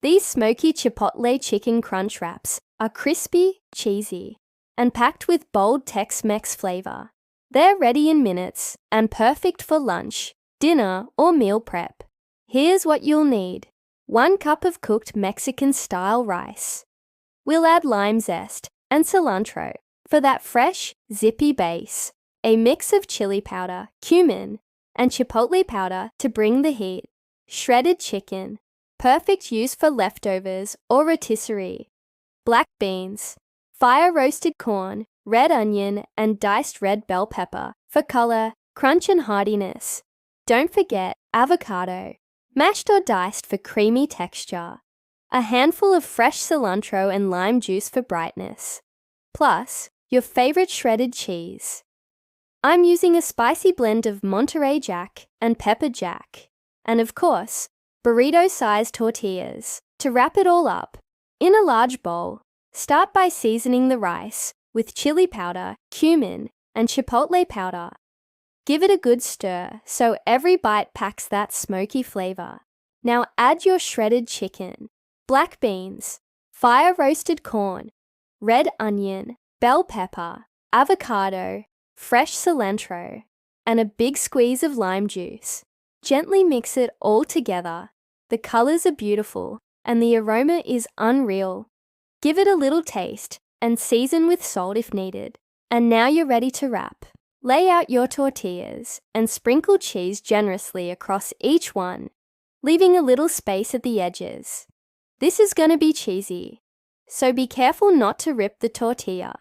These smoky Chipotle chicken crunch wraps are crispy, cheesy, and packed with bold Tex-Mex flavor. They're ready in minutes and perfect for lunch, dinner, or meal prep. Here's what you'll need. 1 cup of cooked Mexican-style rice. We'll add lime zest and cilantro for that fresh, zippy base. A mix of chili powder, cumin, and chipotle powder to bring the heat. Shredded chicken, perfect use for leftovers or rotisserie. Black beans, fire-roasted corn, red onion, and diced red bell pepper for color, crunch, and heartiness. Don't forget avocado, mashed or diced for creamy texture. A handful of fresh cilantro and lime juice for brightness. Plus, your favorite shredded cheese. I'm using a spicy blend of Monterey Jack and Pepper Jack. And of course, burrito-sized tortillas. To wrap it all up, in a large bowl, start by seasoning the rice with chili powder, cumin, and chipotle powder. Give it a good stir so every bite packs that smoky flavor. Now add your shredded chicken, black beans, fire-roasted corn, red onion, bell pepper, avocado, fresh cilantro, and a big squeeze of lime juice. Gently mix it all together. The colors are beautiful and the aroma is unreal. Give it a little taste and season with salt if needed. And now you're ready to wrap. Lay out your tortillas and sprinkle cheese generously across each one, leaving a little space at the edges. This is going to be cheesy, so be careful not to rip the tortilla.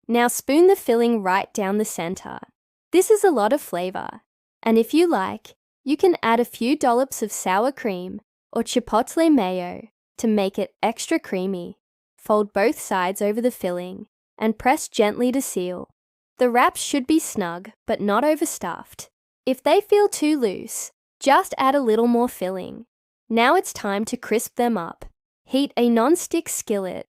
Now spoon the filling right down the center. This is a lot of flavor, and if you like, you can add a few dollops of sour cream or chipotle mayo to make it extra creamy. Fold both sides over the filling and press gently to seal. The wraps should be snug but not overstuffed. If they feel too loose, just add a little more filling. Now it's time to crisp them up. Heat a non-stick skillet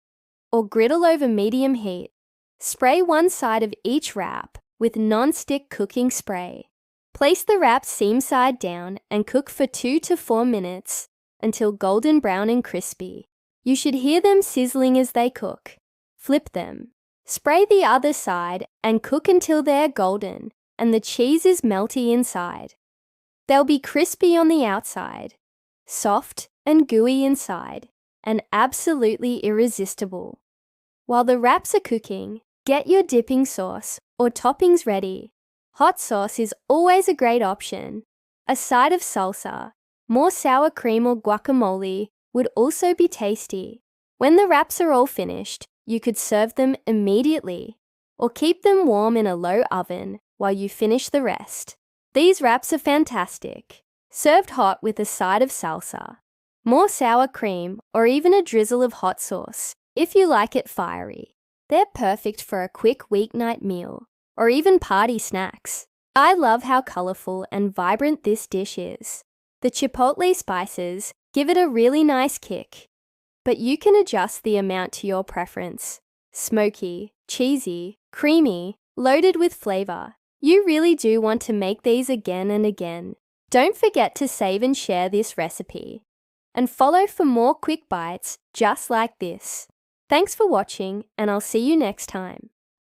or griddle over medium heat. Spray one side of each wrap with non-stick cooking spray. Place the wraps seam side down and cook for 2 to 4 minutes until golden brown and crispy. You should hear them sizzling as they cook. Flip them. Spray the other side and cook until they're golden and the cheese is melty inside. They'll be crispy on the outside, soft and gooey inside, and absolutely irresistible. While the wraps are cooking, get your dipping sauce or toppings ready. Hot sauce is always a great option. A side of salsa, more sour cream or guacamole would also be tasty. When the wraps are all finished, you could serve them immediately or keep them warm in a low oven while you finish the rest. These wraps are fantastic. Served hot with a side of salsa, more sour cream, or even a drizzle of hot sauce if you like it fiery. They're perfect for a quick weeknight meal or even party snacks. I love how colorful and vibrant this dish is. The chipotle spices give it a really nice kick, but you can adjust the amount to your preference. Smoky, cheesy, creamy, loaded with flavor. You really do want to make these again and again. Don't forget to save and share this recipe. And follow for more quick bites just like this. Thanks for watching, and I'll see you next time.